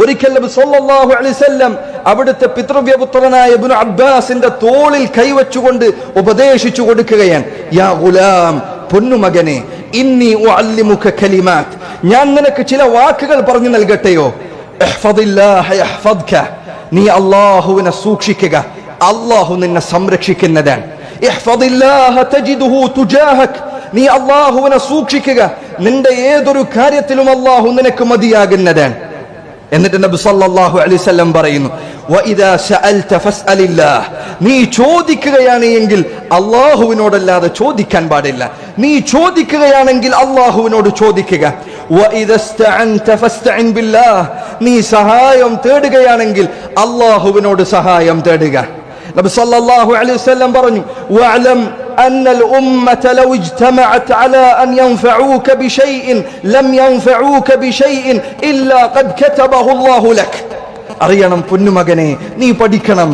ഒരിക്കൽ നബി സല്ലല്ലാഹു അലൈഹി വസല്ലം അവിടുത്തെ പിതൃവ്യപുത്രനായ ഇബ്നു അബ്ബാസിന്റെ തോളിൽ കൈവച്ചുകൊണ്ട് ഉപദേശിച്ചു കൊടുക്കുകയാണ്. യാ ഗുലാം, പൊന്നുമകനെ, ഇന്നി ഉഅല്ലിമുക കലിമാത്ത്, ഞാൻ നിനക്ക് ചില വാക്കുകൾ പറഞ്ഞു നൽകട്ടെയോ? ഇഹ്ഫദില്ലാഹ യഹ്ഫദ്ക, നീ അല്ലാഹുവിനെ സൂക്ഷിക്കുക, അല്ലാഹു നിന്നെ സംരക്ഷിക്കുന്നതാണ്. ഇഹ്ഫദില്ലാഹ തജിദുഹു തുജാഹക്, നീ അല്ലാഹുവിനെ സൂക്ഷിക്കുക, നിന്റെ ഏതൊരു കാര്യത്തിലും അല്ലാഹു നിനക്ക് മതിയാകുന്നതാണ്. എന്നിട്ട് നബി സല്ലല്ലാഹു അലൈഹി വസല്ലം പറയുന്നു, വഇദാ സഅൽത ഫസ്അലില്ലാഹ്, നീ ചോദിക്കുകയാണ് എങ്കിൽ അല്ലാഹുവിനോടല്ലാതെ ചോദിക്കാൻ പാടില്ല. നീ ചോദിക്കുകയാണെങ്കിൽ അല്ലാഹുവിനോട് ചോദിക്കുക. വഇദാ ഇസ്തഅൻത ഫസ്തഇൻ ബില്ലാഹ്, നീ സഹായം തേടുകയാണെങ്കിൽ അല്ലാഹുവിനോട് സഹായം തേടുക. നബി സല്ലല്ലാഹു അലൈഹി വസല്ലം പറഞ്ഞു, വഅലം أن الأمة لو اجتمعت على أن ينفعوك بشيء لم ينفعوك بشيء إلا قد كتبه الله لك. അറിയണം പൊന്നുമകനെ, നീ പഠിക്കണം,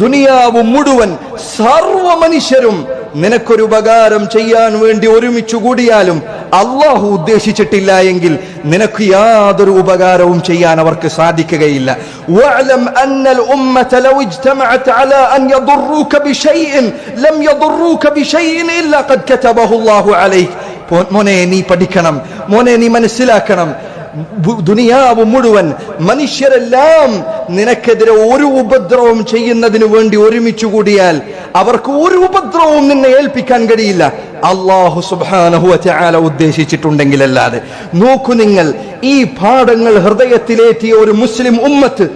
ദുനിയാവ് മുഴുവൻ സർവ്വ മനുഷ്യരും നിനക്കൊരു ഉപകാരം ചെയ്യാൻ വേണ്ടി ഒരുമിച്ചു കൂടിയാലും അല്ലാഹു ഉദ്ദേശിച്ചിട്ടില്ല എങ്കിൽ നിനക്ക് യാതൊരു ഉപകാരവും ചെയ്യാൻ അവർക്ക് സാധിക്കുകയില്ല. വഅലം അന്നൽ ഉമ്മത ലൗ ഇജ്തമഅത് അലാ അൻ യദുറൂക ബിശൈഇൻ ലം യദുറൂക ബിശൈഇൻ ഇല്ലാ ഖദ് കതബഹു അല്ലാഹു അലൈക. മോനെ, നീ പഠിക്കണം, മോനെ, നീ മനസ്സിലാക്കണം, ദുനിയാവ് മുഴുവൻ മനുഷ്യരെല്ലാം നിനക്കെതിരെ ഒരു ഉപദ്രവം ചെയ്യുന്നതിനു വേണ്ടി ഒരുമിച്ചു കൂടിയാൽ അവർക്ക് ഒരു ഉപദ്രവവും നിന്നെ ഏൽപ്പിക്കാൻ കഴിയില്ല, അല്ലാഹു സുബ്ഹാനഹു വ തആല ഉദ്ദേശിച്ചിട്ടുണ്ടെങ്കിലല്ലാതെ. നോക്കൂ നിങ്ങൾ, ഈ പാഠങ്ങൾ ഹൃദയത്തിലേറ്റിയ ഒരു മുസ്ലിം ഉമ്മത്ത്,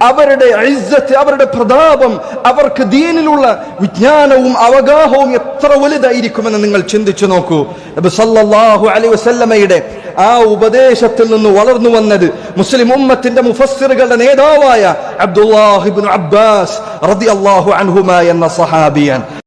അവരുടെ ഇസ്സത്ത്, അവരുടെ പ്രതാപം, അവർക്ക് ദീനിലുള്ള വിജ്ഞാനവും അവഗാഹവും എത്ര വലുതായിരിക്കുമെന്ന് നിങ്ങൾ ചിന്തിച്ചു നോക്കൂ. നബി സല്ലല്ലാഹു അലൈഹി വസല്ലമയുടെ ആ ഉപദേശത്തിൽ നിന്ന് വളർന്നു വന്നത് മുസ്ലിം ഉമ്മത്തിന്റെ മുഫസ്സിറുകളുടെ നേതാവായ അബ്ദുല്ലാഹ് ഇബ്നു അബ്ബാസ് റളിയല്ലാഹു അൻഹുമാ എന്ന സഹാബിയാണ്.